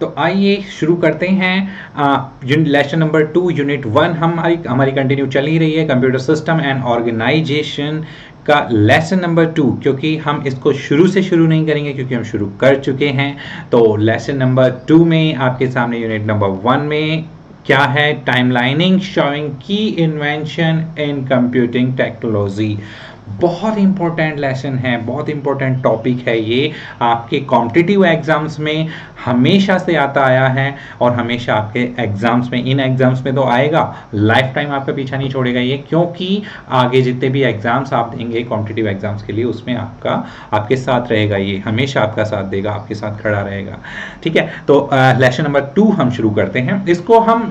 तो आइए शुरू करते हैं लेसन नंबर 2 यूनिट 1 हमारी कंटिन्यू चल ही रही है कंप्यूटर सिस्टम एंड ऑर्गेनाइजेशन का लेसन नंबर 2, क्योंकि हम इसको शुरू से शुरू नहीं करेंगे क्योंकि हम शुरू कर चुके हैं। तो लेसन नंबर 2 में आपके सामने यूनिट नंबर 1 में क्या है, टाइमलाइनिंग शोइंग की इन्वेंशन इन कंप्यूटिंग टेक्नोलॉजी। बहुत इंपॉर्टेंट लेसन है, बहुत इंपॉर्टेंट टॉपिक है ये, आपके कॉम्पिटिटिव एग्जाम्स में हमेशा से आता आया है और हमेशा आपके एग्जाम्स में, इन एग्जाम्स में तो आएगा, लाइफ टाइम आपका पीछा नहीं छोड़ेगा ये, क्योंकि आगे जितने भी एग्जाम्स आप देंगे कॉम्पिटिटिव एग्जाम्स के लिए उसमें आपके साथ रहेगा, ये हमेशा आपका साथ देगा, आपके साथ खड़ा रहेगा। ठीक है, तो लेसन नंबर 2 हम शुरू करते हैं। इसको हम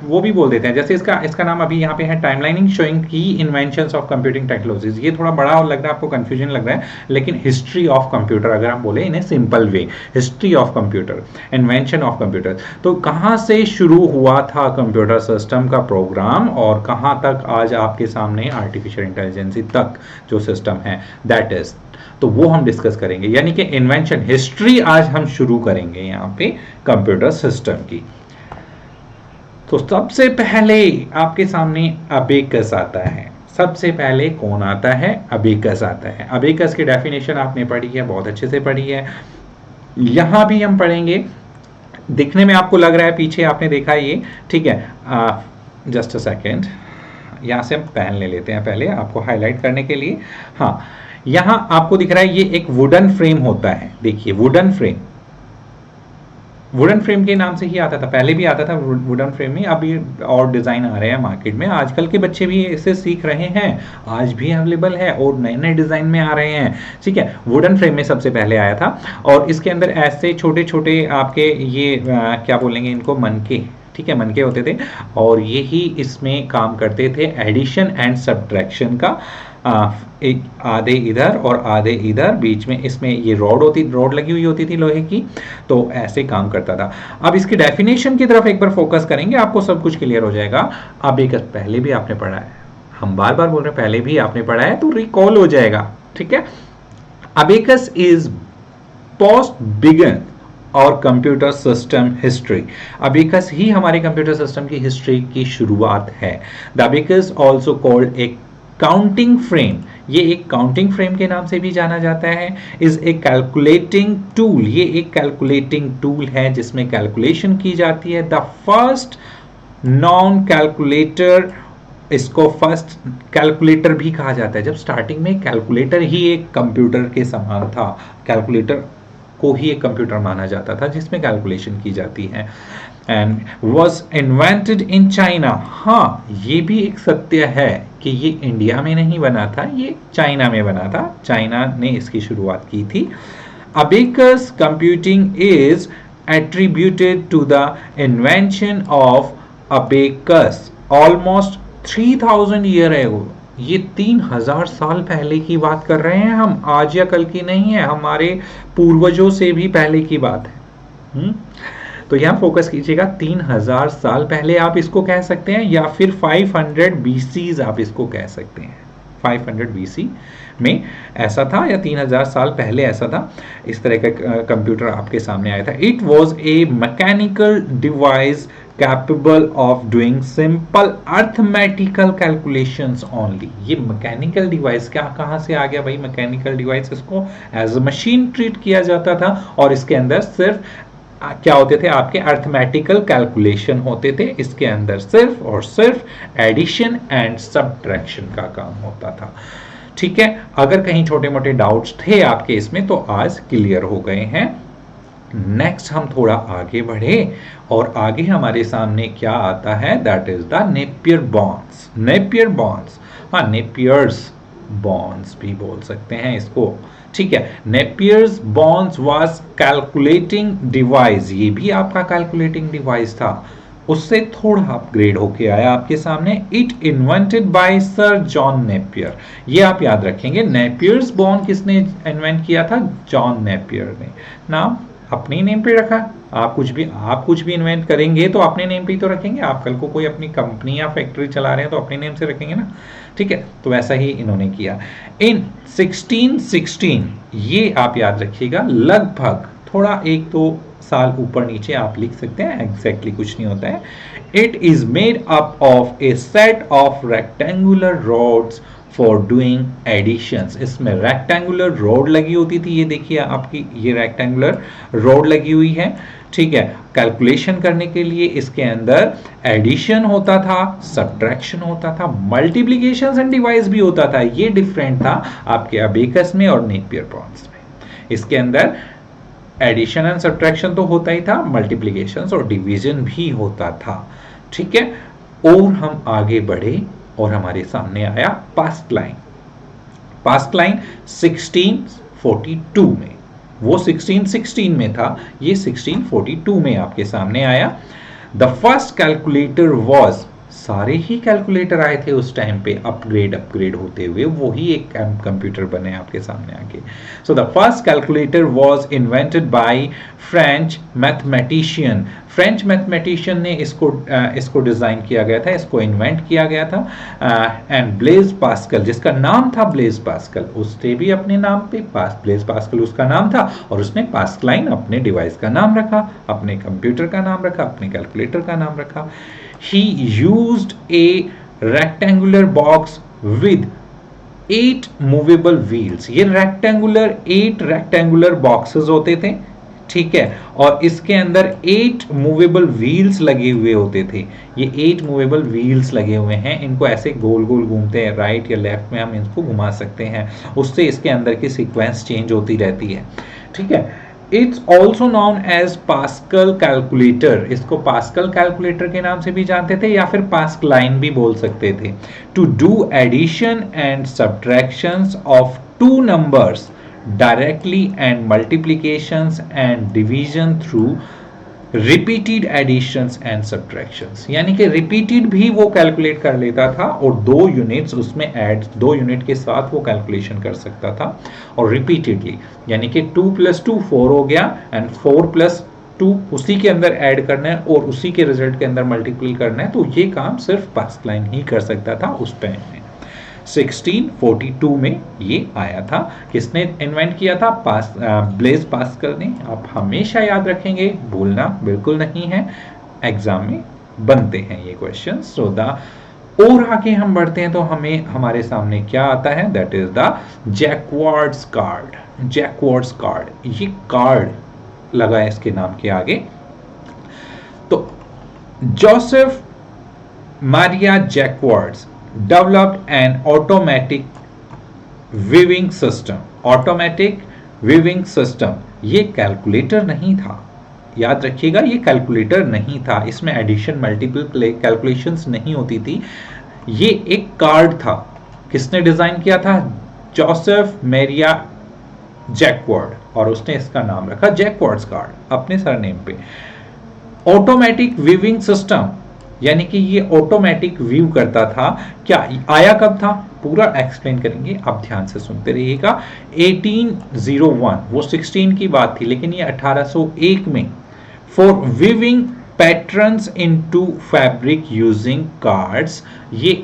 वो भी बोल देते हैं, जैसे इसका नाम अभी यहाँ पे है टाइमलाइनिंग शोइंग की इन्वेंशंस ऑफ कंप्यूटिंग टेक्नोलॉजी। ये थोड़ा बड़ा लग रहा है आपको, कंफ्यूजन लग रहा है, लेकिन हिस्ट्री ऑफ कंप्यूटर अगर हम बोले in simple way, history of computer, invention of computer. तो कहां से शुरू हुआ था कंप्यूटर सिस्टम का प्रोग्राम और कहां तक आज आपके सामने आर्टिफिशियल इंटेलिजेंस तक जो सिस्टम है दैट इज, तो वो हम डिस्कस करेंगे, यानी कि इन्वेंशन हिस्ट्री आज हम शुरू करेंगे यहां पे कंप्यूटर सिस्टम की। तो सबसे पहले आपके सामने अबेकस आता है। सबसे पहले कौन आता है? अबेकस आता है। अबेकस की डेफिनेशन आपने पढ़ी है, बहुत अच्छे से पढ़ी है, यहां भी हम पढ़ेंगे। दिखने में आपको लग रहा है पीछे आपने देखा ये, ठीक है, जस्ट अ सेकेंड, यहां से हम पेन ले लेते हैं पहले आपको हाईलाइट करने के लिए। हाँ, यहां आपको दिख रहा है ये एक वुडन फ्रेम होता है, देखिए वुडन फ्रेम, वुडन फ्रेम के नाम से ही आता था, पहले भी आता था वुडन फ्रेम में, अभी और डिज़ाइन आ रहे हैं मार्केट में, आजकल के बच्चे भी इसे सीख रहे हैं, आज भी अवेलेबल है और नए नए डिज़ाइन में आ रहे हैं। ठीक है, वुडन फ्रेम में सबसे पहले आया था और इसके अंदर ऐसे छोटे छोटे आपके ये क्या बोलेंगे इनको, मनके, ठीक है, मनके होते थे और यही इसमें काम करते थे एडिशन एंड सब्ट्रैक्शन का, एक आधे इधर और आधे इधर, बीच में इसमें ये रोड लगी हुई होती थी लोहे की, तो ऐसे काम करता था। अब इसकी डेफिनेशन की तरफ एक बार फोकस करेंगे, आपको सब कुछ क्लियर हो जाएगा। अब एक पहले भी आपने पढ़ा है, हम बार बार बोल रहे हैं पहले भी आपने पढ़ा है तो रिकॉल हो जाएगा। ठीक है, अबेकस इज पोस्ट बिगन और कंप्यूटर सिस्टम हिस्ट्री। अबेकस ही हमारे कंप्यूटर सिस्टम की हिस्ट्री की शुरुआत है। The abacus also called a counting frame, ये एक काउंटिंग फ्रेम के नाम से भी जाना जाता है, इज ए कैलकुलेटिंग टूल, ये एक कैलकुलेटिंग टूल है जिसमें कैलकुलेशन की जाती है। द फर्स्ट नॉन कैलकुलेटर, इसको फर्स्ट कैलकुलेटर भी कहा जाता है। जब स्टार्टिंग में कैलकुलेटर ही एक कंप्यूटर के समान था, कैलकुलेटर को ही एक कंप्यूटर माना जाता था जिसमें कैलकुलेशन की जाती है। And was invented in China, हाँ ये भी एक सत्य है कि ये इंडिया में नहीं बना था, ये चाइना में बना था, चाइना ने इसकी शुरुआत की थी। Abacus computing is attributed to the invention of abacus almost 3000 year ago, ये 3000 साल पहले की बात कर रहे हैं हम, आज या कल की नहीं है, हमारे पूर्वजों से भी पहले की बात है। तो यहां फोकस कीजिएगा, 3000 साल पहले आप इसको कह सकते हैं या फिर 500 BC आप इसको कह सकते हैं। 500 BC में ऐसा था या 3000 साल पहले ऐसा था, इस तरह का कंप्यूटर आपके सामने आया था। It was a mechanical device capable of doing simple arithmetical calculations only. ये मैकेनिकल डिवाइस क्या, कहां से आ गया भाई मैकेनिकल डिवाइस? इसको एज अ मशीन ट्रीट किया जाता था और इसके अंदर सिर्फ क्या होते थे, आपके अर्थमेटिकल कैलकुलेशन होते थे, इसके अंदर सिर्फ और सिर्फ एडिशन एंड सब्ट्रैक्शन का काम होता था। ठीक है, अगर कहीं छोटे मोटे डाउट्स थे आपके इसमें तो आज क्लियर हो गए हैं। नेक्स्ट हम थोड़ा आगे बढ़े और आगे हमारे सामने क्या आता है, that is the Napier bonds. Napier bonds, हाँ नेपियर्स बॉन्ड्स भी बोल सकते हैं इसको। ठीक है, Napier's bonds was calculating device, ये भी आपका कैलकुलेटिंग डिवाइस था, उससे थोड़ा अपग्रेड होके आया आपके सामने। It invented by sir John Napier, ये आप याद रखेंगे। नेपियर्स बॉन्ड किसने इन्वेंट किया था? जॉन नेपियर ने। नाम अपने नेम पे रखा। आप कुछ भी इन्वेंट करेंगे तो अपने नेम पे ही तो रखेंगे। आप कल को कोई अपनी कंपनी या फैक्ट्री चला रहे हैं तो अपने नेम से रखेंगे ना। ठीक है, तो वैसा ही इन्होंने किया। इन 1616, ये आप याद रखिएगा, लगभग थोड़ा एक दो साल ऊपर नीचे आप लिख सकते हैं, एग्जैक्टली कुछ नहीं होता है। It is made up of a set of rectangular rods for doing additions. इसमें रेक्टेंगुलर रॉड लगी होती थी, ये देखिए आपकी ये रेक्टेंगुलर रॉड लगी हुई है, ठीक है। कैलकुलेशन करने के लिए इसके अंदर एडिशन होता था, सब्ट्रैक्शन होता था, मल्टीप्लिकेशन एंड डिवाइस भी होता था। ये डिफरेंट था आपके अबेकस में और नेपियर प्रॉन्स में। इसके अंदर एडिशन एंड सब्ट्रैक्शन तो होता ही था, मल्टीप्लिकेशन और डिवीजन भी होता था, ठीक है। और हम आगे बढ़े और हमारे सामने आया पास्ट लाइन। पास्ट लाइन 1642 में, वो 1616 में था, ये 1642 में आपके सामने आया। द फर्स्ट कैलकुलेटर वॉज, सारे ही कैलकुलेटर आए थे उस टाइम पे अपग्रेड होते हुए, वही एक कंप्यूटर बने आपके सामने आके। So the first calculator was invented by French mathematician. French mathematician ने इसको डिजाइन किया गया था, इसको इन्वेंट किया गया था। एंड ब्लेज पास्कल, जिसका नाम था ब्लेज पास्कल, उसने भी अपने नाम पे ब्लेज पास्कल उसका नाम था, और उसने पास्कलाइन अपने डिवाइस का नाम रखा, अपने कंप्यूटर का नाम रखा, अपने कैलकुलेटर का नाम रखा। He used a rectangular box with 8 movable wheels। ये रेक्टेंगुलर 8 रेक्टेंगुलर बॉक्सेस होते थे, ठीक है, और इसके अंदर 8 मूवेबल व्हील्स लगे हुए होते थे। ये 8 मूवेबल व्हील्स लगे हुए हैं, इनको ऐसे गोल गोल घूमते हैं, राइट या लेफ्ट में हम इनको घुमा सकते हैं, उससे इसके अंदर की सीक्वेंस चेंज होती रहती है, ठीक है। It's also known as Pascal calculator, इसको पास्कल कैलकुलेटर के नाम से भी जानते थे, या फिर पास्कलाइन भी बोल सकते थे। To do addition and subtractions of two numbers directly and multiplications and division through repeated additions and subtractions। यानी कि repeated भी वो कैलकुलेट कर लेता था, और 2 यूनिट्स उसमें ऐड, 2 यूनिट के साथ वो कैलकुलेशन कर सकता था, और रिपीटेडली, यानी कि 2 + 2 4 हो गया, एंड 4 + 2 उसी के अंदर ऐड करना है और उसी के रिजल्ट के अंदर मल्टीपल करना है। तो ये काम सिर्फ पास्कलाइन ही कर सकता था उस टाइम में। 1642 में ये आया था। किसने इन्वेंट किया था? ब्लेज पास्कल ने। आप हमेशा याद रखेंगे, भूलना बिल्कुल नहीं है, एग्जाम में बनते हैं ये क्वेश्चन। सो द और आगे हम बढ़ते हैं तो हमें हमारे सामने क्या आता है? That is the Jacquard's card. Jacquard's card, ये कार्ड लगा है इसके नाम के आगे। तो Joseph Maria Jacquard's developed an automatic weaving system। automatic weaving system, ये कैलकुलेटर नहीं था, याद रखिएगा, ये कैलकुलेटर नहीं था, इसमें एडिशन मल्टीपल कैलकुलेशंस नहीं होती थी, ये एक कार्ड था। किसने डिजाइन किया था? जोसेफ मैरिया जैकवार्ड, और उसने इसका नाम रखा जैकवार्ड्स कार्ड अपने सरनेम पे। ऑटोमेटिक वीविंग सिस्टम, यानी कि ये ऑटोमेटिक व्यू करता था। क्या आया कब था? पूरा एक्सप्लेन करेंगे, आप ध्यान से सुनते रहिएगा। 1801, वो 16 की बात थी, लेकिन ये 1801 में, for weaving patterns into fabric using cards. ये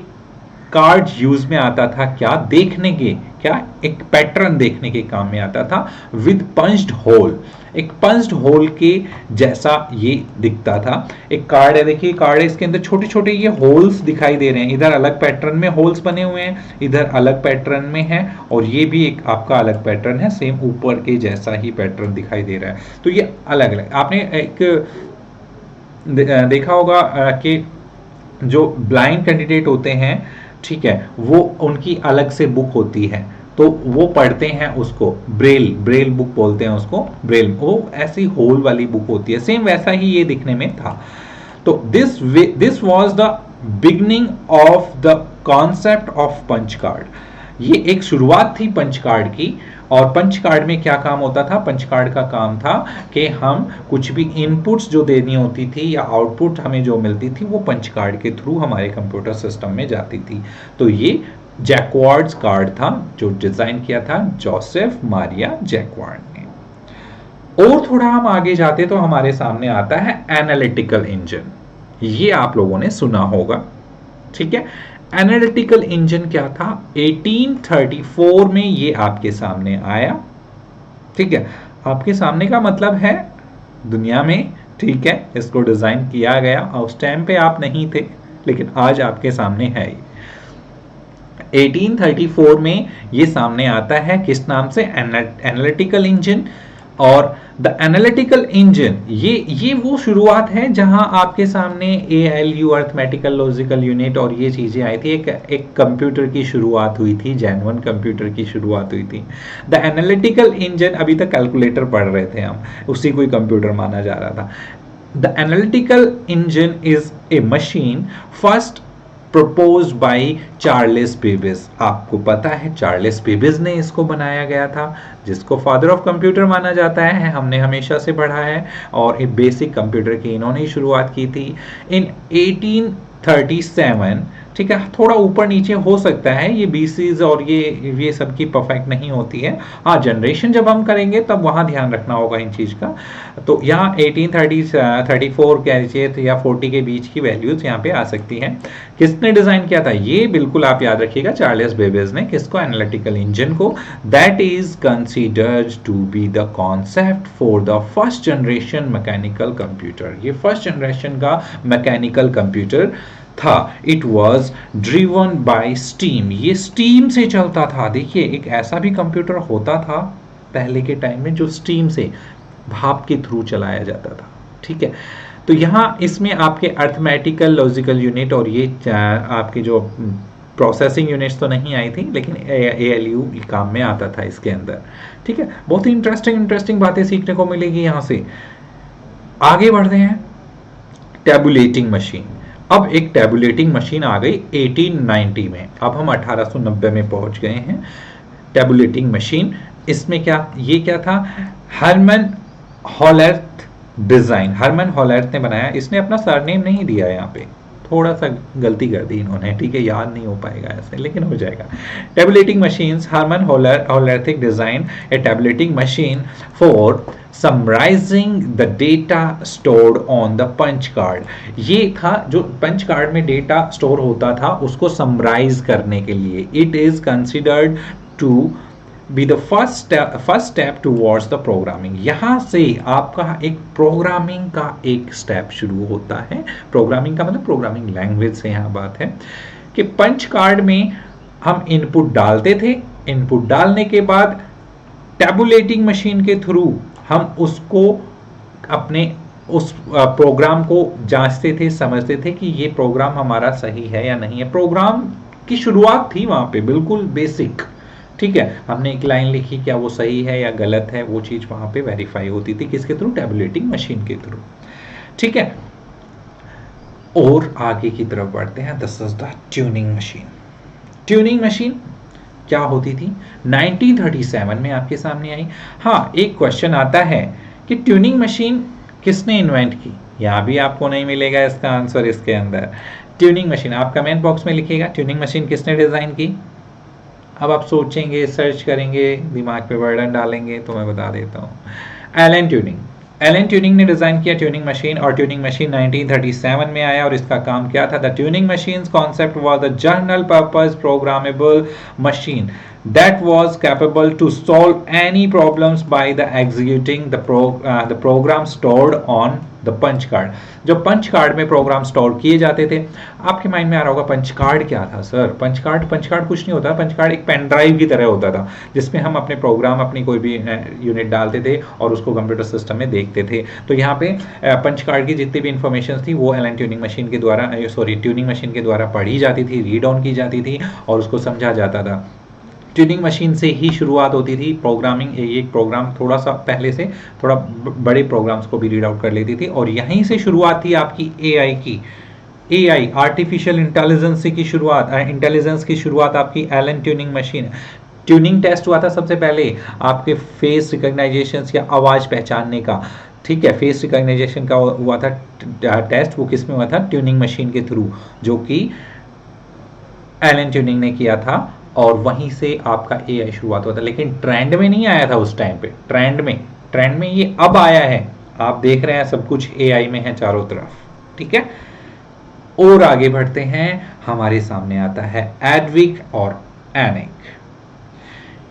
कार्ड यूज में आता था क्या? देखने के, क्या एक पैटर्न देखने के काम में आता था। विद पंच्ड होल, एक पंच्ड होल के जैसा ये दिखता था। एक कार्ड है, देखिए कार्ड है, इसके अंदर छोटे छोटे ये होल्स दिखाई दे रहे हैं, इधर अलग पैटर्न में होल्स बने हुए हैं, इधर अलग पैटर्न में है, और ये भी एक आपका अलग पैटर्न है, सेम ऊपर के जैसा ही पैटर्न दिखाई दे रहा है। तो ये अलग अलग, आपने एक देखा होगा कि जो ब्लाइंड कैंडिडेट होते हैं, ठीक है, वो उनकी अलग से बुक होती है, तो वो पढ़ते हैं उसको, ब्रेल बुक बोलते हैं उसको, ब्रेल, वो ऐसी होल वाली बुक होती है, सेम वैसा ही ये दिखने में था। तो this was the beginning of the concept of punch card. ये एक शुरुआत थी पंच कार्ड की। और पंच कार्ड में क्या काम होता था? पंच कार्ड का काम था कि हम कुछ भी इनपुट्स जो देनी होती थी या आउटपुट हमें जो मिलती थी, वो पंच कार्ड के थ्रू हमारे कंप्यूटर सिस्टम में जाती थी। तो ये जैकवार्ड्स कार्ड था जो डिजाइन किया था जोसेफ मारिया जैकवार्ड ने। और थोड़ा हम आगे जाते तो हमारे सामने आता है एनालिटिकल इंजन। ये आप लोगों ने सुना होगा, ठीक है। एनालिटिकल इंजन क्या था? 1834 में ये आपके सामने आया, ठीक है, आपके सामने का मतलब है दुनिया में, ठीक है, इसको डिजाइन किया गया, उस टाइम पे आप नहीं थे लेकिन आज आपके सामने है। 1834 में ये सामने आता है किस नाम से, एनालिटिकल इंजन। और द एनालिटिकल इंजन ये वो शुरुआत है जहां आपके सामने ALU अर्थमेटिकल लॉजिकल यूनिट और ये चीजें आई थी। एक कंप्यूटर की शुरुआत हुई थी, जेन्युइन कंप्यूटर की शुरुआत हुई थी। द एनालिटिकल इंजन, अभी तक कैलकुलेटर पढ़ रहे थे हम, उसी कोई कंप्यूटर माना जा रहा था। The analytical engine is a machine first proposed by Charles Babbage. आपको पता है चार्ल्स बेबेज ने इसको बनाया गया था, जिसको फादर ऑफ कंप्यूटर माना जाता है, हमने हमेशा से पढ़ा है। और एक बेसिक कंप्यूटर की इन्होंने ही शुरुआत की थी इन 1837। ठीक है, थोड़ा ऊपर नीचे हो सकता है, ये बीसीज और ये सब की परफेक्ट नहीं होती है। हाँ, जनरेशन जब हम करेंगे तब वहाँ ध्यान रखना होगा इन चीज़ का। तो यहाँ 1834 कह लीजिए या 40 के बीच की वैल्यूज यहाँ पे आ सकती हैं। किसने डिजाइन किया था ये, बिल्कुल आप याद रखिएगा, चार्ल्स बेबेज ने। किसको, एनालिटिकल इंजन को। That is considered to be the concept for the first generation mechanical computer. ये फर्स्ट जनरेशन का मैकेनिकल कंप्यूटर था। It was driven by steam, ये स्टीम से चलता था। देखिए, एक ऐसा भी कंप्यूटर होता था पहले के टाइम में जो स्टीम से, भाप के थ्रू चलाया जाता था। ठीक है, तो यहाँ इसमें आपके अर्थमेटिकल लॉजिकल यूनिट और ये आपके जो प्रोसेसिंग यूनिट्स तो नहीं आई थी, लेकिन ALU काम में आता था इसके अंदर। ठीक है, बहुत ही इंटरेस्टिंग बातें सीखने को मिलेगी यहाँ से। आगे बढ़ते हैं, टैबुलेटिंग मशीन। अब एक टैबुलेटिंग मशीन आ गई 1890 में, अब हम 1890 में पहुंच गए हैं। टैबुलेटिंग मशीन, इसमें क्या था, हरमन हॉलर्थ डिजाइन, हरमन हॉलर्थ ने बनाया। इसने अपना सरनेम नहीं दिया यहाँ पे, थोड़ा सा गलती कर दी इन्होंने, ठीक है, याद नहीं हो पाएगा ऐसे, लेकिन हो जाएगा। Tabulating machines, Herman Hollerith design a tabulating machine for summarising the data stored on the punch card. ये था जो पंच कार्ड में डेटा स्टोर होता था, उसको समराइज करने के लिए। It is considered to be the first step towards the programming. यहाँ से आपका एक प्रोग्रामिंग का एक स्टेप शुरू होता है। प्रोग्रामिंग का मतलब प्रोग्रामिंग लैंग्वेज से यहाँ बात है कि पंच कार्ड में हम इनपुट डालते थे, इनपुट डालने के बाद टैबुलेटिंग मशीन के थ्रू हम उसको अपने उस प्रोग्राम को जांचते थे, समझते थे कि ये प्रोग्राम हमारा सही है या नहीं है। प्रोग्राम की शुरुआत थी वहां पे बिल्कुल बेसिक। ठीक है, हमने एक लाइन लिखी, क्या वो सही है या गलत है, वो चीज वहां पे वेरीफाई होती थी, किसके थ्रू, टैबुलेटिंग मशीन के थ्रू। ठीक है, और आगे की तरफ बढ़ते हैं। This is the tuning machine. Tuning machine क्या होती थी, 1937 में आपके सामने आई। हाँ, एक क्वेश्चन आता है कि ट्यूनिंग मशीन किसने इन्वेंट की, यहाँ भी आपको नहीं मिलेगा इसका आंसर इसके अंदर। ट्यूनिंग मशीन आप कमेंट बॉक्स में लिखिएगा, ट्यूनिंग मशीन किसने डिजाइन की। अब आप सोचेंगे, सर्च करेंगे, दिमाग पे बर्डन डालेंगे, तो मैं बता देता हूँ, एलन ट्यूनिंग। एलन ट्यूनिंग ने डिजाइन किया ट्यूनिंग मशीन, और ट्यूनिंग मशीन 1937 में आया। और इसका काम क्या था, the tuning machine concept was the general purpose programmable machine that was capable to solve any problems by the executing the program stored on the punch card। जो punch card में program store किए जाते थे। आपके mind में आ रहा होगा punch card क्या था सर, पंच कार्ड कुछ नहीं होता। पंच कार्ड एक पेन ड्राइव की तरह होता था, जिसमें हम अपने प्रोग्राम, अपनी कोई भी यूनिट डालते थे और उसको कंप्यूटर सिस्टम में देखते थे। तो यहाँ पे पंच कार्ड की जितनी भी इंफॉर्मेशन थी वो एलन ट्यूनिंग मशीन के द्वारा ट्यूनिंग मशीन के द्वारा पढ़ी जाती थी, रीड ऑन की जाती थी और उसको समझा जाता था। ट्यूनिंग मशीन से ही शुरुआत होती थी प्रोग्रामिंग। एक प्रोग्राम थोड़ा सा पहले से थोड़ा बड़े प्रोग्राम्स को भी रीड आउट कर लेती थी, और यहीं से शुरुआत थी आपकी AI की। AI आर्टिफिशियल इंटेलिजेंस की शुरुआत आपकी Alan Turing machine. Turing test हुआ था सबसे पहले आपके फेस रिकॉग्नाइजेशन या आवाज पहचानने का। ठीक है, फेस रिकॉग्नाइजेशन का हुआ था टेस्ट, वो किस में हुआ था, ट्यूनिंग मशीन के थ्रू, जो कि एलन ट्यूनिंग ने किया था। और वहीं से आपका AI शुरुआत होता है, लेकिन ट्रेंड में नहीं आया था उस टाइम पे। ट्रेंड में ये अब आया है। आप देख रहे हैं सब कुछ AI में है चारों तरफ। ठीक है, और आगे बढ़ते हैं, हमारे सामने आता है एडविक और एनिक।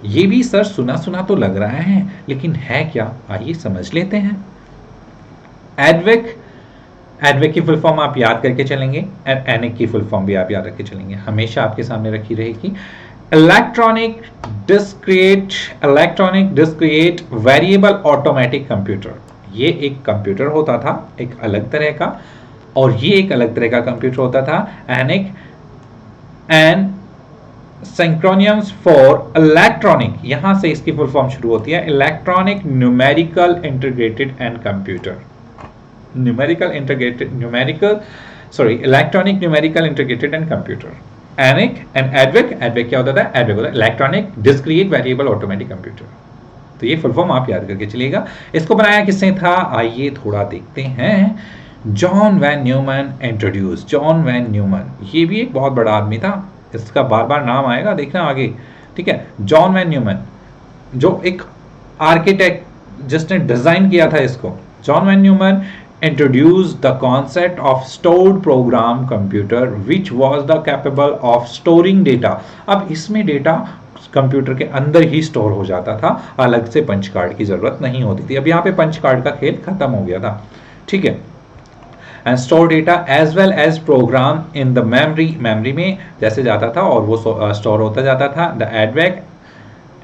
ये भी सर सुना सुना तो लग रहा है, लेकिन है क्या, आइए समझ लेते हैं। एडवेक, एडवेक की फुल फॉर्म आप याद करके चलेंगे, एनिक की फुल फॉर्म भी आप याद रख के चलेंगे, हमेशा आपके सामने रखी रहेगी। Electronic discrete variable automatic computer. ये एक कंप्यूटर होता था एक अलग तरह का, और ये एक अलग तरह का कंप्यूटर होता था ENIAC and synonyms for electronic, यहां से इसकी फुल फॉर्म शुरू होती है, electronic numerical integrated and computer. Electronic numerical integrated and computer. ENIAC and EDVAC, EDVAC क्या होता था, एडवेक होता है electronic discrete variable automatic computer. तो ये फुल फॉर्म आप याद करके चलिएगा। इसको बनाया किसने था, आइए थोड़ा देखते हैं। John von Neumann introduce, John von Neumann, ये भी एक बहुत बड़ा आदमी था, इसका बार बार नाम आएगा, देखना आगे, ठीक है। जॉन वैन न्यूमैन जो एक आर्किटेक्ट जिसने डिजाइन किया था इसको, John von Neumann introduced the concept of stored program computer which was the capable of storing data। अब इसमें डेटा कंप्यूटर के अंदर ही स्टोर हो जाता था, अलग से पंच कार्ड की जरूरत नहीं होती थी। अब यहाँ पे पंच कार्ड का खेल खत्म हो गया था, ठीक है। And store data as well as program in the memory, memory में जैसे जाता था और वो स्टोर होता जाता था। The EDVAC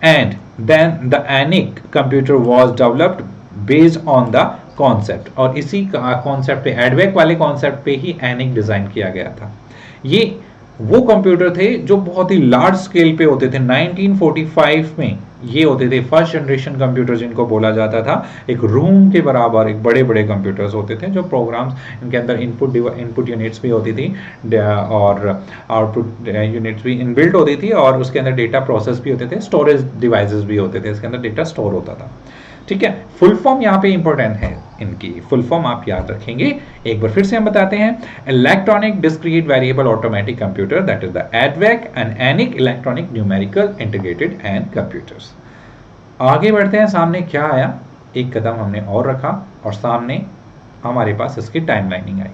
and then the ENIAC computer was developed based on the concept, और इसी कॉन्सेप्ट पे, एडवेक वाले कॉन्सेप्ट पे ही एनिक डिजाइन किया गया था। ये वो कंप्यूटर थे जो बहुत ही लार्ज स्केल पे होते थे। 1945 में ये होते थे फर्स्ट जनरेशन कंप्यूटर, जिनको बोला जाता था एक रूम के बराबर एक बड़े बड़े कंप्यूटर्स होते थे, जो प्रोग्राम्स, इनके अंदर इनपुट यूनिट्स भी होती थी और आउटपुट यूनिट्स भी इनबिल्ट होती थी, और उसके अंदर डेटा प्रोसेस भी होते थे, स्टोरेज डिवाइसेस भी होते थे, इसके अंदर डेटा स्टोर होता था, ठीक है। फुल फॉर्म यहाँ पे इंपॉर्टेंट है, इनकी फुल फॉर्म आप याद रखेंगे। एक बार फिर से हम बताते हैं, electronic discrete variable automatic computer, that is the EDVAC and ENIAC electronic numerical integrated and computers. आगे बढ़ते हैं, सामने क्या आया, एक कदम हमने और रखा और सामने हमारे पास इसकी टाइमलाइनिंग आई।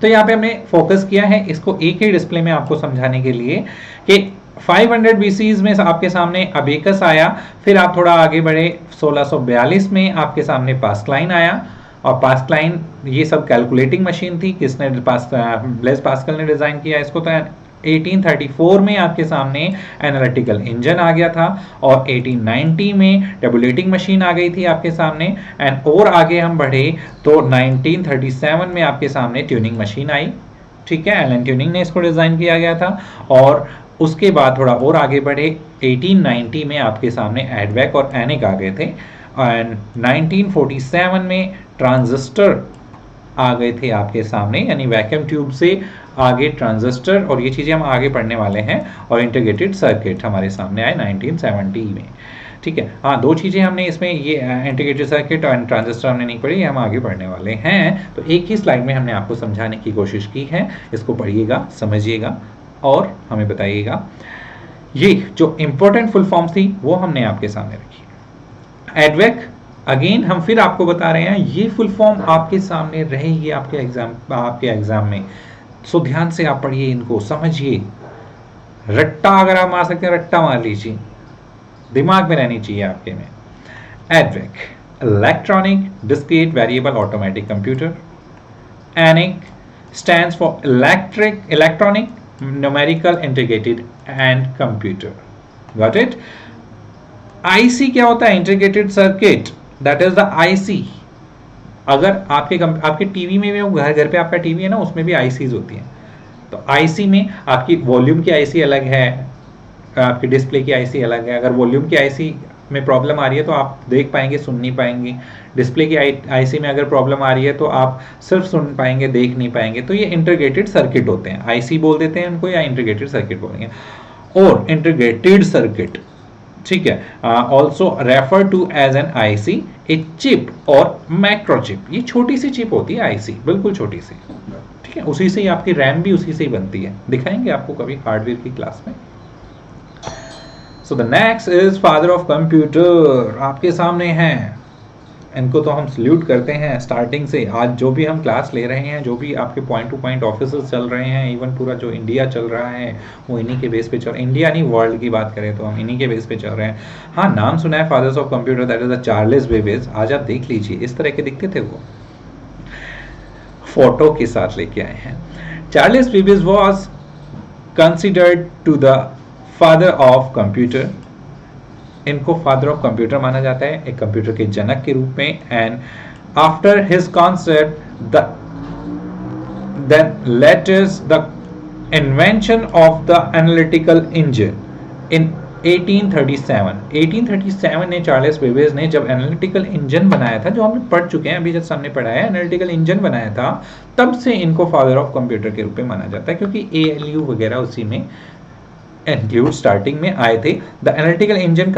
तो यहाँ पे हमने फोकस किया है इसको एक ही डिस्प्ले में आपको समझाने के लिए कि 500 BCs में आपके सामने अबेकस आया, फिर आप थोड़ा आगे बढ़े 1642 में आपके सामने पास्कलाइन आया, और पास्कलाइन ये सब कैलकुलेटिंग मशीन थी, किसने ब्लेज पास्कल ने डिजाइन किया इसको। तो 1834 में आपके सामने एनालिटिकल इंजन आ गया था, और 1890 में टेबुलेटिंग मशीन आ गई थी आपके सामने। एंड और आगे हम बढ़े तो 1937 में आपके सामने ट्यूनिंग मशीन आई, ठीक है, एलन ट्यूनिंग ने इसको डिजाइन किया गया था। और उसके बाद थोड़ा और आगे बढ़े 1890 में आपके सामने एडवेक और एनिक आ गए थे, एंड 1947 में ट्रांजिस्टर आ गए थे आपके सामने, यानी वैक्यूम ट्यूब से आगे ट्रांजिस्टर, और ये चीज़ें हम आगे पढ़ने वाले हैं। और इंटीग्रेटेड सर्किट हमारे सामने आए 1970 में, ठीक है। हाँ, दो चीज़ें हमने इसमें, ये इंटीग्रेटेड सर्किट और ट्रांजिस्टर हमने नहीं पढ़ी, हम आगे पढ़ने वाले हैं। तो एक ही स्लाइड में हमने आपको समझाने की कोशिश की है, इसको पढ़िएगा, समझिएगा और हमें बताइएगा। ये जो इंपॉर्टेंट फुल फॉर्म थी वो हमने आपके सामने रखी। एडवेक, अगेन हम फिर आपको बता रहे हैं, ये फुल फॉर्म आपके सामने रहेगी आपके एग्जाम में, सो ध्यान से आप पढ़िए, इनको समझिए। रट्टा अगर आप मार सकते हैं रट्टा मार लीजिए, दिमाग में रहनी चाहिए आपके में। EDVAC, electronic discrete variable automatic computer. ENIAC stands for electronic numerical integrated and computer, got it। IC क्या होता है, integrated circuit, that is the IC। अगर आपके टीवी में भी, घर पे आपका टीवी है ना, उसमें भी ICs होती हैं। तो IC में आपकी वॉल्यूम की IC अलग है, आपकी डिस्प्ले की IC अलग है। अगर वॉल्यूम की IC में प्रॉब्लम आ रही है तो आप देख पाएंगे, सुन नहीं पाएंगे। डिस्प्ले की IC में अगर प्रॉब्लम आ रही है तो आप सिर्फ सुन पाएंगे, देख नहीं पाएंगे। तो ये इंटीग्रेटेड सर्किट होते हैं, IC बोल देते हैं उनको, या इंटीग्रेटेड सर्किट बोलेंगे। और इंटीग्रेटेड सर्किट, ठीक है, also refer to as an IC, a chip और मैक्रोचिप। ये छोटी सी चिप होती है IC, बिल्कुल छोटी सी, ठीक है। उसी से ही आपकी रैम भी उसी से ही बनती है, दिखाएंगे आपको कभी हार्डवेयर की क्लास में। So the next is father of computer, आपके सामने है इनको तो हम सल्यूट करते हैं स्टार्टिंग से। आज जो भी हम क्लास ले रहे हैं, जो भी आपके पॉइंट टू पॉइंट ऑफिसर्स चल रहे हैं, इवन पूरा जो इंडिया चल रहा है वो इन्हीं के बेस पे चल, इंडिया नहीं वर्ल्ड की बात करें तो हम इन्हीं के बेस पे चल रहे हैं। हाँ, नाम सुना है fathers of computer, that is the Charles Babbage. आज आप देख लीजिए इस तरह के दिखते थे वो, फोटो के साथ लेके आए हैं। Charles Babbage was considered to the father of computer. इनको फादर ऑफ कंप्यूटर माना जाता है, एक कंप्यूटर के जनक के रूप में। And after his concept then letters the invention of the analytical engine in 1837 ने चार्ल्स बेबेज ने जब एनालिटिकल इंजन बनाया था, जो हमने पढ़ चुके हैं अभी जब सामने पढ़ा है, एनालिटिकल इंजन बनाया था, तब से इनको फादर ऑफ कंप्यूटर के रूप में माना जाता है, क्योंकि ALU वगैरह उसी में इंक्लूड स्टार्टिंग में आए थे। The analytical engine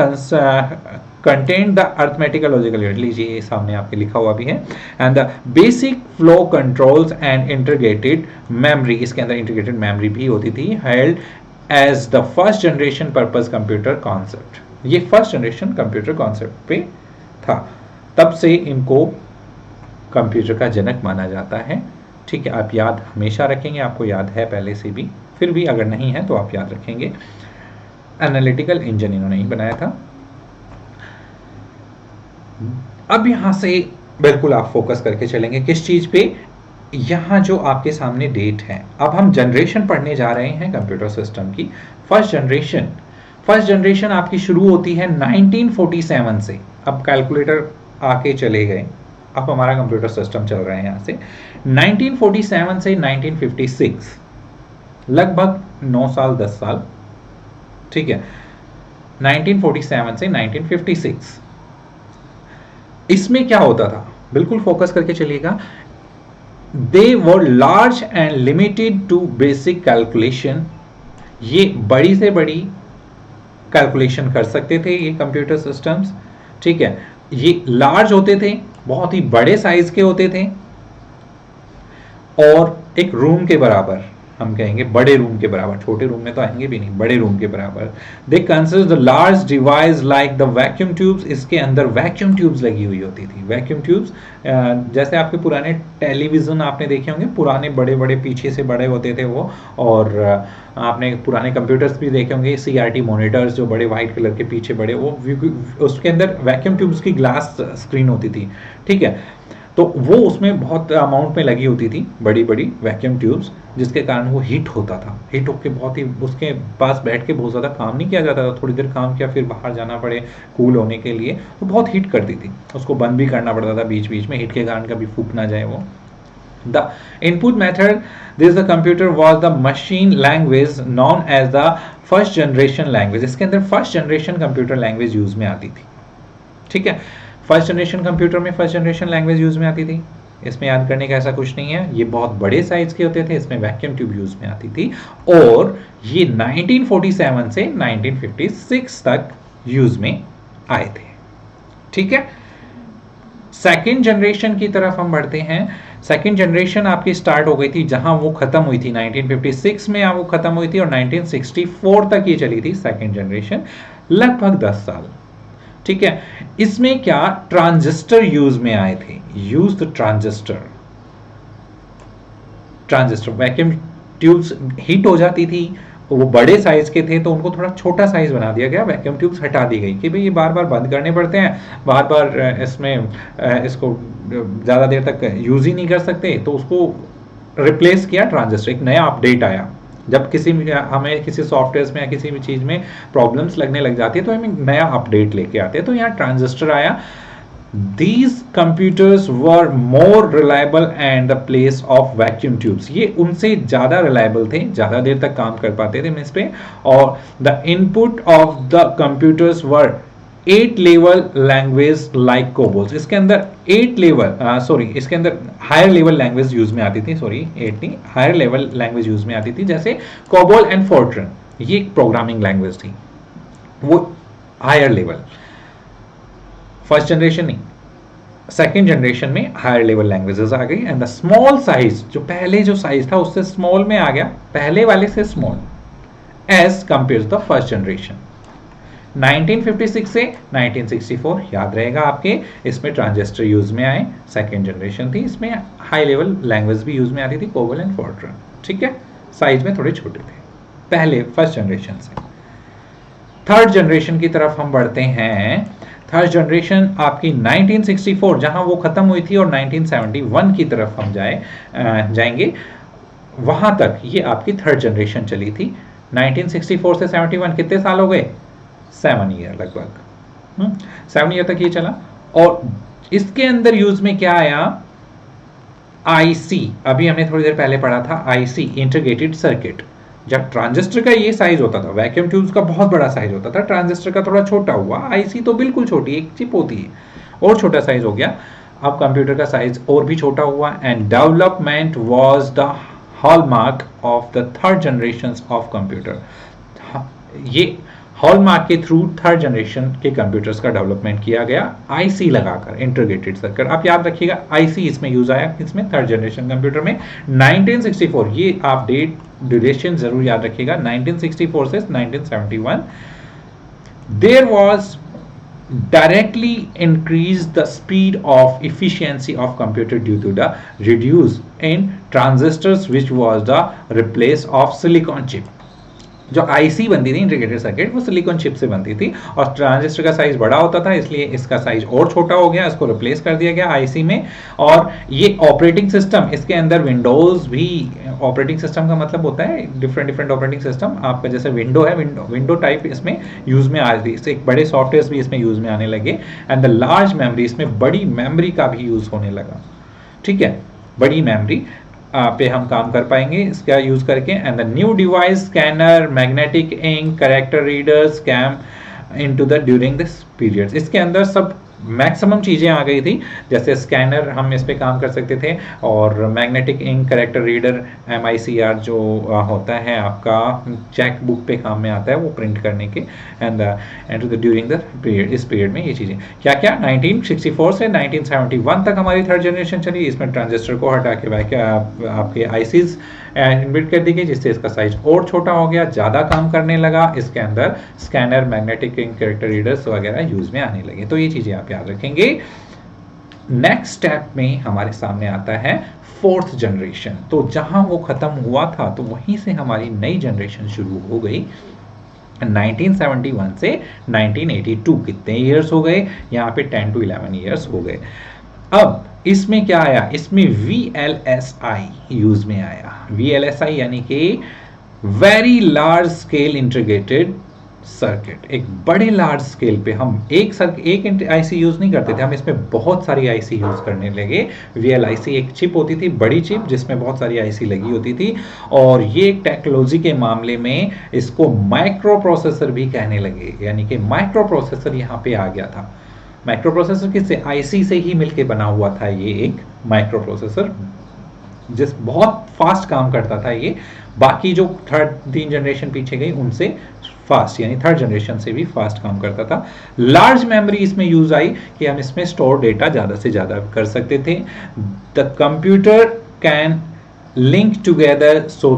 contained the arithmetical logical unit, लीजिए ये सामने आपके लिखा हुआ भी है, and the basic flow controls and integrated memory, इसके अंदर integrated memory भी होती थी, held as the first generation purpose computer concept। ये first generation computer concept पे था, तब से इनको कंप्यूटर का जनक माना जाता है। ठीक है, आप याद हमेशा रखेंगे, आपको याद है पहले से भी, फिर भी अगर नहीं है तो आप याद रखेंगे। एनालिटिकल इंजन इन्होंने ही बनाया था। अब यहां से बिल्कुल आप फोकस करके चलेंगे किस चीज पे, यहां जो आपके सामने डेट है। अब हम जनरेशन पढ़ने जा रहे हैं कंप्यूटर सिस्टम की। फर्स्ट जनरेशन आपकी शुरू होती है 1947 से। अब कैलकुलेटर आके चले गए, अब हमारा कंप्यूटर सिस्टम चल रहे हैं यहां से 1947 से 1956, लगभग 9 साल 10 साल। ठीक है, 1947 से 1956। इसमें क्या होता था, बिल्कुल फोकस करके चलिएगा। They were large and limited to basic calculation. ये बड़ी से बड़ी कैलकुलेशन कर सकते थे ये कंप्यूटर सिस्टम्स। ठीक है, ये लार्ज होते थे, बहुत ही बड़े साइज के होते थे, और एक रूम के बराबर, हम कहेंगे बड़े रूम के बराबर, छोटे रूम में तो आएंगे भी नहीं, बड़े रूम के बराबर। They consider the large device like the vacuum tubes. इसके अंदर वैक्यूम ट्यूब्स लगी हुई होती थी। वैक्यूम ट्यूब्स जैसे आपके पुराने टेलीविजन आपने देखे होंगे, पुराने बड़े बड़े पीछे से बड़े होते थे वो, और आपने पुराने कंप्यूटर्स भी देखे होंगे, CRT मॉनिटर्स जो बड़े व्हाइट कलर के पीछे बड़े, वो उसके अंदर वैक्यूम ट्यूब्स की ग्लास स्क्रीन होती थी। ठीक है, तो वो उसमें बहुत अमाउंट में लगी होती थी, बड़ी बड़ी वैक्यूम ट्यूब्स, जिसके कारण वो हीट होता था। हीट होकर बहुत ही, उसके पास बैठ के बहुत ज़्यादा काम नहीं किया जाता था, थोड़ी देर काम किया फिर बाहर जाना पड़े कूल होने के लिए, तो बहुत हीट करती थी, उसको बंद भी करना पड़ता था बीच बीच में, हीट के कारण कभी फूक ना जाए वो। The input method this the computer was the machine language known as the first generation language. इसके अंदर first generation computer language use में आती थी। ठीक है, फर्स्ट जनरेशन कंप्यूटर में फर्स्ट जनरेशन लैंग्वेज यूज में आती थी। इसमें याद करने का ऐसा कुछ नहीं है, ये बहुत बड़े साइज के होते थे, इसमें वैक्यूम ट्यूब यूज में आती थी, और ये 1947 से 1956 तक यूज में आए थे। ठीक है, सेकेंड जनरेशन की तरफ हम बढ़ते हैं। सेकेंड जनरेशन आपकी स्टार्ट हो गई थी, जहां वो खत्म हुई थी 1956 में, वो खत्म हुई थी, और 1964 तक ये चली थी सेकेंड जनरेशन, लगभग 10 साल। ठीक है, इसमें क्या ट्रांजिस्टर यूज में आए थे, use the transistor. Vacuum tubes heat हो जाती थी, वो बड़े साइज के थे, तो उनको थोड़ा छोटा साइज बना दिया गया, वैक्यूम ट्यूब्स हटा दी गई कि भाई ये बार बार बंद करने पड़ते हैं, बार बार इसमें इसको ज़्यादा देर तक यूज ही नहीं कर सकते, तो उसको रिप्लेस किया ट्रांजिस्टर। एक नया अपडेट आया, जब हमें किसी सॉफ्टवेयर में या किसी भी चीज़ में प्रॉब्लम्स लगने लग जाती है तो हमें नया अपडेट लेके आते हैं, तो यहाँ ट्रांजिस्टर आया। These computers were more reliable and the place of vacuum tubes। ये उनसे ज़्यादा रिलायबल थे, ज़्यादा देर तक काम कर पाते थे इस पे, और the input of the computers were 8 level language like COBOL। इसके अंदर 8 लेवल इसके अंदर हायर लेवल लैंग्वेज यूज में आती थी, 8 नहीं, हायर लेवल लैंग्वेज यूज में आती थी, जैसे COBOL एंड फोर्ट्रन, ये प्रोग्रामिंग लैंग्वेज थी, वो हायर लेवल। फर्स्ट जनरेशन नहीं, सेकेंड जनरेशन में हायर लेवल लैंग्वेजेस आ गई। एंड द स्मॉल साइज, जो पहले जो साइज था उससे स्मॉल में आ गया, पहले वाले से small, as compare the first generation. 1956 से 1964 याद रहेगा आपके, इसमें ट्रांजिस्टर यूज में आए, सेकेंड जनरेशन थी, इसमें हाई लेवल लैंग्वेज भी यूज में आती थी, कोबल एंड फॉर्ट्रन, ठीक है, साइज में थोड़े छोटे थे पहले फर्स्ट जनरेशन से। थर्ड जनरेशन की तरफ हम बढ़ते हैं। थर्ड जनरेशन आपकी 1964 जहां वो खत्म हुई थी और 1971 की तरफ हम जाएंगे, वहां तक ये आपकी थर्ड जनरेशन चली थी। 1964 से 71 कितने साल हो गए? 7 ईयर लगभग, 7 ईयर तक ये चला। और इसके अंदर यूज में क्या आया? आईसी, अभी हमने थोड़ी देर पहले पढ़ा था आईसी, इंटीग्रेटेड सर्किट। जब ट्रांजिस्टर का ये साइज होता था, वैक्यूम ट्यूब्स का बहुत बड़ा साइज होता था, ट्रांजिस्टर का थोड़ा छोटा हुआ, आईसी तो बिल्कुल छोटी एक चिप होती है, और छोटा साइज हो गया। अब कंप्यूटर का साइज और भी छोटा हुआ, and development was the hallmark of the third generation of computer. ये हॉलमार्क के थ्रू थर्ड जनरेशन के कंप्यूटर्स का डेवलपमेंट किया गया आईसी लगाकर, इंटीग्रेटेड सर्किट। आप याद रखिएगा आईसी इसमें यूज आया, इसमें थर्ड जनरेशन कंप्यूटर में 1964, ये आप डेट ड्यूरेशन जरूर याद रखिएगा, 1964 से 1971 there was directly increase the speed of efficiency of computer due to the reduce in transistors which was the replace of silicon chip। जो आईसी बनती थी इंटीग्रेटेड सर्किट, वो सिलिकॉन चिप से बनती थी और ट्रांजिस्टर का साइज बड़ा होता था, इसलिए इसका साइज और छोटा हो गया, इसको रिप्लेस कर दिया गया आईसी में। और ये ऑपरेटिंग सिस्टम, इसके अंदर विंडोज भी, ऑपरेटिंग सिस्टम का मतलब होता है डिफरेंट ऑपरेटिंग सिस्टम, आपका जैसे विंडो है, विंडो टाइप इसमें यूज में आ रही है, एक बड़े सॉफ्टवेयर भी इसमें यूज में आने लगे, एंड द लार्ज मेमोरी, इसमें बड़ी मेमोरी का भी यूज होने लगा, ठीक है, बड़ी मेमोरी पे हम काम कर पाएंगे इसका यूज करके। And the new device, scanner, magnetic ink, character readers came into the during this period. इसके अंदर सब मैक्सिमम चीज़ें आ गई थी, जैसे स्कैनर हम इस पे काम कर सकते थे, और magnetic ink, character reader, MICR जो होता है आपका चेक बुक पे काम में आता है, वो प्रिंट करने के, एंड ड्यूरिंग द पीरियड, इस पीरियड में ये चीज़ें क्या क्या 1964 से 1971 तक हमारी थर्ड जनरेशन चली। इसमें ट्रांजिस्टर को हटा के आपके आईसीज इन्वर्ट कर दी गई, जिससे इसका साइज और छोटा हो गया, ज़्यादा काम करने लगा, इसके अंदर scanner, magnetic ink, character readers वगैरह यूज में आने लगे। तो ये चीज़ें आप याद रखेंगे। नेक्स्ट स्टेप में हमारे सामने आता है फोर्थ जनरेशन। तो जहां वो खत्म हुआ था, तो वहीं से हमारी नई जनरेशन शुरू हो गई। 1971 से 1982 कितने ईयर्स हो गए? यहाँ पे 10 to 11 ईयर्स हो गए। अब इसमें क्या आया? इसमें VLSI यूज में आया। VLSI यानी कि very large scale integrated circuit. एक बड़े लार्ज स्केल पे हम एक आईसी यूज नहीं करते थे, हम इसमें बहुत सारी आईसी यूज करने लगे। VLIC एक चिप होती थी, बड़ी चिप, जिसमें बहुत सारी आईसी लगी होती थी, और ये टेक्नोलॉजी के मामले में इसको माइक्रो प्रोसेसर भी कहने लगे, यानी कि माइक्रो प्रोसेसर यहाँ पे आ गया था। माइक्रो प्रोसेसर किससे? आईसी से ही मिलके बना हुआ था ये एक माइक्रो प्रोसेसर, जिस बहुत फास्ट काम करता था ये, बाकी जो तीन जनरेशन पीछे गई उनसे फास्ट, यानी थर्ड जनरेशन से भी फास्ट काम करता था। लार्ज मेमोरी इसमें यूज आई कि हम इसमें स्टोर डेटा ज्यादा से ज्यादा कर सकते थे। The computer can link together so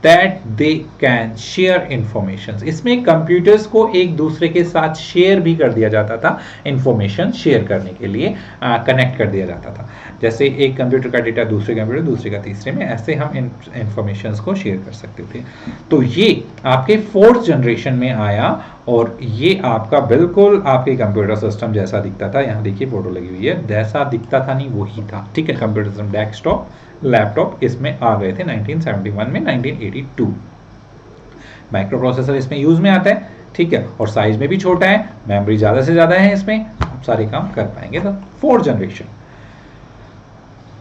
that they can share information. इसमें कंप्यूटर्स को एक दूसरे के साथ शेयर भी कर दिया जाता था, इंफॉर्मेशन शेयर करने के लिए कनेक्ट कर दिया जाता था। जैसे एक कंप्यूटर का डेटा दूसरे कंप्यूटर, दूसरे का तीसरे में, ऐसे हम इंफॉर्मेशन को शेयर कर सकते थे। तो ये आपके फोर्थ जनरेशन में आया, और ये आपका बिल्कुल आपके कंप्यूटर सिस्टम जैसा दिखता था। यहाँ देखिए फोटो लगी हुई है, जैसा दिखता था नहीं वही था, ठीक है। कंप्यूटर सिस्टम, डेस्कटॉप, लैपटॉप इसमें आ गए थे 1971 में, 1982। माइक्रो प्रोसेसर इसमें यूज में आता है, ठीक है, और साइज में भी छोटा है, मेमोरी ज्यादा से ज्यादा है, इसमें आप सारे काम कर पाएंगे। तो फोर्थ जनरेशन।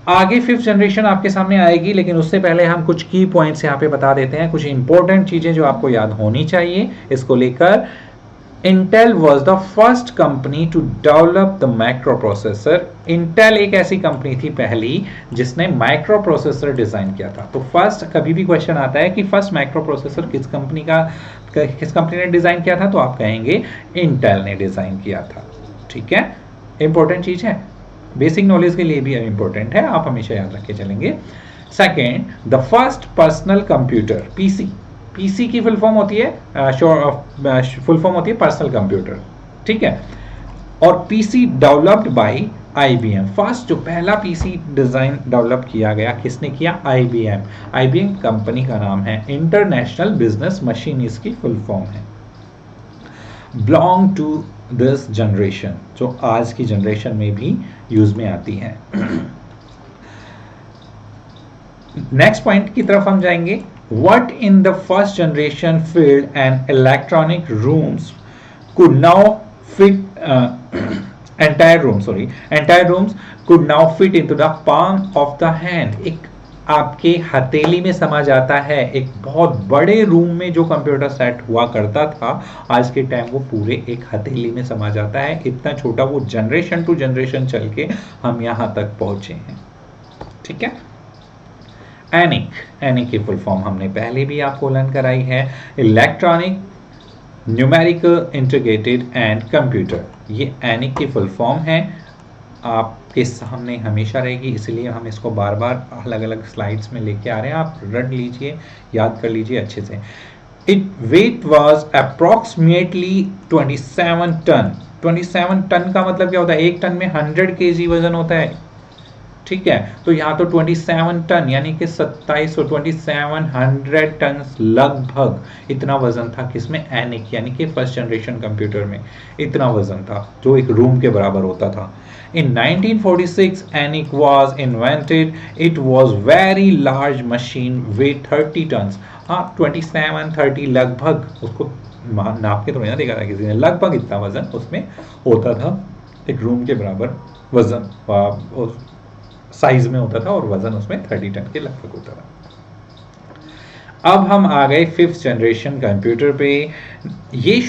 आगे फिफ्थ जनरेशन आपके सामने आएगी, लेकिन उससे पहले हम कुछ की पॉइंट्स यहाँ पे बता देते हैं, कुछ इंपॉर्टेंट चीजें जो आपको याद होनी चाहिए इसको लेकर। Intel was the first company to develop the microprocessor। Intel एक ऐसी कंपनी थी पहली जिसने माइक्रो प्रोसेसर डिजाइन किया था। तो फर्स्ट, कभी भी क्वेश्चन आता है कि फर्स्ट माइक्रो प्रोसेसर किस कंपनी ने डिजाइन किया था, तो आप कहेंगे Intel ने डिजाइन किया था, ठीक है। इंपॉर्टेंट चीज है, बेसिक नॉलेज के लिए भी इंपॉर्टेंट है, आप हमेशा याद रख के चलेंगे। Second, the first personal computer, PC, PC की फुल फॉर्म होती है फुल फॉर्म होती है पर्सनल कंप्यूटर, ठीक है। और PC developed by IBM, first जो पहला पीसी डिजाइन डेवलप किया गया किसने किया? आईबीएम। आईबीएम कंपनी का नाम है, इंटरनेशनल बिजनेस मशीन इसकी फुल फॉर्म है। बिलोंग टू दिस जनरेशन, जो आज की जनरेशन में भी यूज में आती है। नेक्स्ट पॉइंट की तरफ हम जाएंगे। What in the first generation field and electronic rooms could now fit entire rooms could now fit into the palm of the hand। एक आपके हथेली में समा जाता है। एक बहुत बड़े रूम में जो कंप्यूटर सेट हुआ करता था, आज के टाइम वो पूरे एक हथेली में समा जाता है। इतना छोटा वो जनरेशन टू जनरेशन चल के हम यहाँ तक पहुंचे हैं, ठीक है। एनिक की फुल फॉर्म हमने पहले भी आपको लर्न कराई है, electronic numerical integrated and computer. ये एनिक की फुल फॉर्म है, आपके सामने हमेशा रहेगी, इसलिए हम इसको बार बार अलग अलग स्लाइड्स में लेके आ रहे हैं। आप रट लीजिए, याद कर लीजिए अच्छे से। It weight was approximately 27 ton. 27 ton का मतलब क्या होता है? एक टन में 100 kg वजन होता है, ठीक है। तो यहाँ तो 27 टन यानी कि 2700 टन लगभग इतना वजन था किसमें? एनिक यानी कि फर्स्ट जनरेशन कंप्यूटर में इतना वजन था, जो एक रूम के बराबर होता था। In 1946 ENIAC was invented. It was very large machine weighed 30 tons। हाँ 27-30 लगभग, उसको नाप के तो नहीं देखा था किसी ने, लगभग इतना वजन उसमें होता था, एक रूम के बराबर वजन साइज में होता था और वजन उसमें 30 टन के लगभग होता था। अब हम आ गए 5th जनरेशन कंप्यूटर पे। ये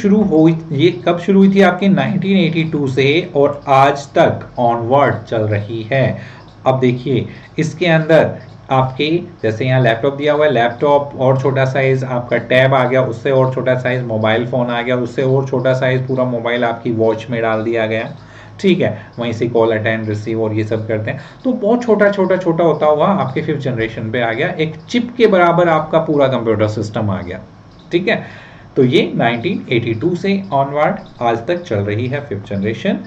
कब शुरू हुई थी आपकी? 1982 से और आज तक ऑनवर्ड चल रही है। अब देखिए इसके अंदर आपके जैसे यहाँ लैपटॉप दिया हुआ है, लैपटॉप और छोटा साइज, आपका टैब आ गया उससे और छोटा साइज, मोबाइल फोन आ गया उससे और छोटा साइज, पूरा मोबाइल आपकी वॉच में डाल दिया गया, ठीक है। वहीं से कॉल अटेंड रिसीव और ये सब करते हैं, तो बहुत छोटा होता हुआ आपके 5th जनरेशन पे आ गया। एक चिप के बराबर आपका पूरा कंप्यूटर सिस्टम आ गया, ठीक है। तो ये 1982 से ऑनवर्ड आज तक चल रही है 5th जनरेशन।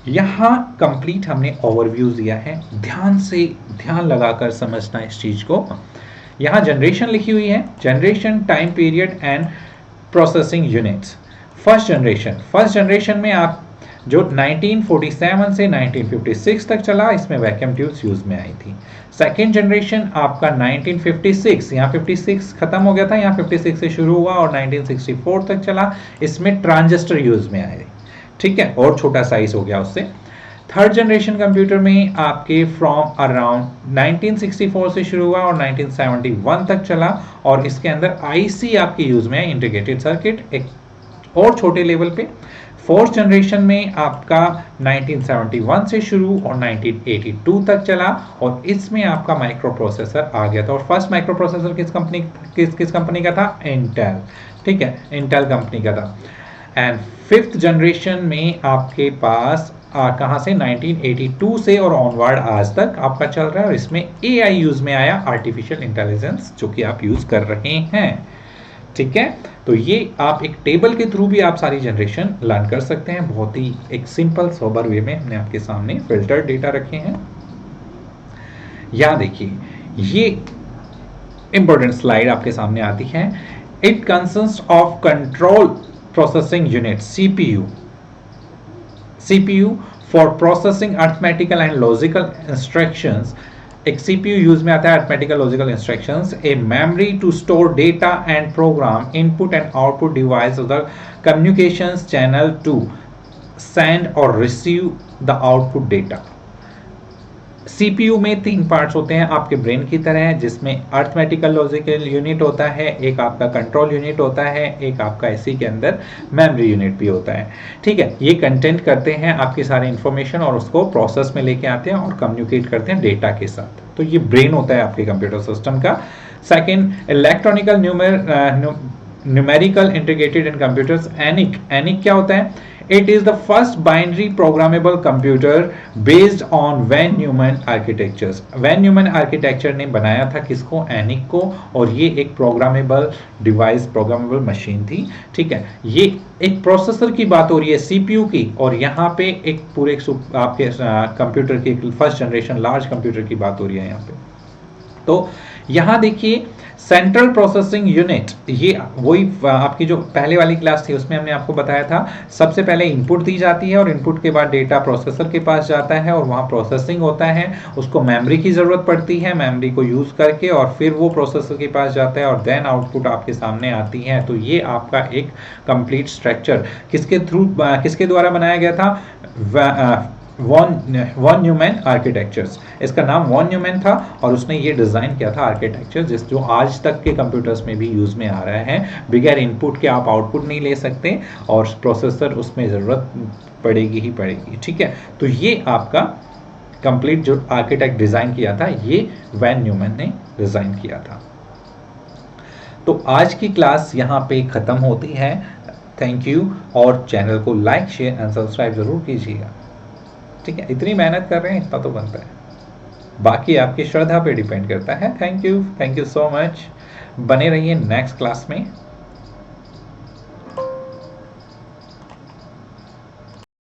यहाँ कंप्लीट हमने ओवरव्यू दिया है, ध्यान लगाकर समझना इस चीज को। यहाँ जनरेशन लिखी हुई है, generation, time period and processing units. First generation में आप जो 1947 से 1956 तक चला, इसमें वैक्यूम ट्यूब्स यूज में आई थी। सेकेंड जनरेशन आपका 1956, यहाँ 56 खत्म हो गया था, यहाँ 56 से शुरू हुआ और 1964 तक चला, इसमें ट्रांजिस्टर यूज में आए, ठीक है, और छोटा साइज हो गया उससे। थर्ड जनरेशन कंप्यूटर में आपके फ्रॉम अराउंड 1964 से शुरू हुआ और 1971 तक चला और इसके अंदर आईसी आपकी यूज में है, इंटीग्रेटेड सर्किट, एक और छोटे लेवल पे। फोर्थ जनरेशन में आपका 1971 से शुरू और 1982 तक चला और इसमें आपका माइक्रो प्रोसेसर आ गया था। और फर्स्ट माइक्रो प्रोसेसर किस कंपनी का था? इंटेल, ठीक है, इंटेल कंपनी का था। एंड 5th जनरेशन में आपके पास कहाँ से? 1982 से और ऑनवर्ड आज तक आपका चल रहा है और इसमें एआई यूज में आया, आर्टिफिशियल इंटेलिजेंस, जो कि आप यूज कर रहे हैं, ठीक है। तो ये आप एक टेबल के थ्रू भी आप सारी जनरेशन लर्न कर सकते हैं, बहुत ही एक सिंपल सोबर वे में हमने आपके सामने फिल्टर डेटा रखे हैं। यहाँ देखिए ये इंपॉर्टेंट स्लाइड आपके सामने आती है। It consist of control processing unit, CPU for processing arithmetical and logical instructions. एक CPU यूज में आता है, arithmetical logical instructions, a memory to store data and program, input and output device, the communications channel to send और receive the output data. CPU में 3 parts होते हैं आपके brain की तरह, जिसमें अरिथमेटिकल लॉजिकल यूनिट होता है, एक आपका कंट्रोल यूनिट होता है, एक आपका इसी के अंदर मेमोरी यूनिट भी होता है, ठीक है। ये कंटेंट करते हैं आपकी सारी इंफॉर्मेशन और उसको प्रोसेस में लेके आते हैं और कम्युनिकेट करते हैं डेटा के साथ। तो ये ब्रेन होता है आपके कंप्यूटर सिस्टम का। Second, electronical numerical integrated in computers, ENIAC क्या होता है? It is the first binary programmable computer based on von Neumann architectures. Von Neumann architecture ने बनाया था किसको? एनिक को। और ये एक प्रोग्रामेबल डिवाइस, प्रोग्रामेबल मशीन थी। ठीक है, ये एक प्रोसेसर की बात हो रही है, सीपीयू की, और यहाँ पे एक पूरे आपके कंप्यूटर की फर्स्ट जनरेशन लार्ज कंप्यूटर की बात हो रही है यहाँ पे। तो यहाँ देखिए सेंट्रल प्रोसेसिंग यूनिट, ये वही आपकी जो पहले वाली क्लास थी उसमें हमने आपको बताया था, सबसे पहले इनपुट दी जाती है और इनपुट के बाद डेटा प्रोसेसर के पास जाता है और वहाँ प्रोसेसिंग होता है, उसको मेमोरी की ज़रूरत पड़ती है, मेमोरी को यूज़ करके, और फिर वो प्रोसेसर के पास जाता है और देन आउटपुट आपके सामने आती है। तो ये आपका एक कंप्लीट स्ट्रक्चर किसके द्वारा बनाया गया था? वॉन न्यूमैन आर्किटेक्चर्स, इसका नाम वॉन न्यूमैन था और उसने ये डिज़ाइन किया था आर्किटेक्चर जो आज तक के कंप्यूटर्स में भी यूज़ में आ रहा है। बगैर इनपुट के आप आउटपुट नहीं ले सकते और प्रोसेसर उसमें ज़रूरत पड़ेगी ही पड़ेगी। ठीक है, तो ये आपका कंप्लीट जो आर्किटेक्ट डिज़ाइन किया था ये वैन न्यूमैन ने डिज़ाइन किया था। तो आज की क्लास यहाँ पे ख़त्म होती है। थैंक यू, और चैनल को लाइक, शेयर एंड सब्सक्राइब ज़रूर कीजिएगा। ठीक है, इतनी मेहनत कर रहे हैं, इतना तो बनता है, बाकी आपकी श्रद्धा पे डिपेंड करता है। थैंक यू सो मच, बने रहिए नेक्स्ट क्लास में।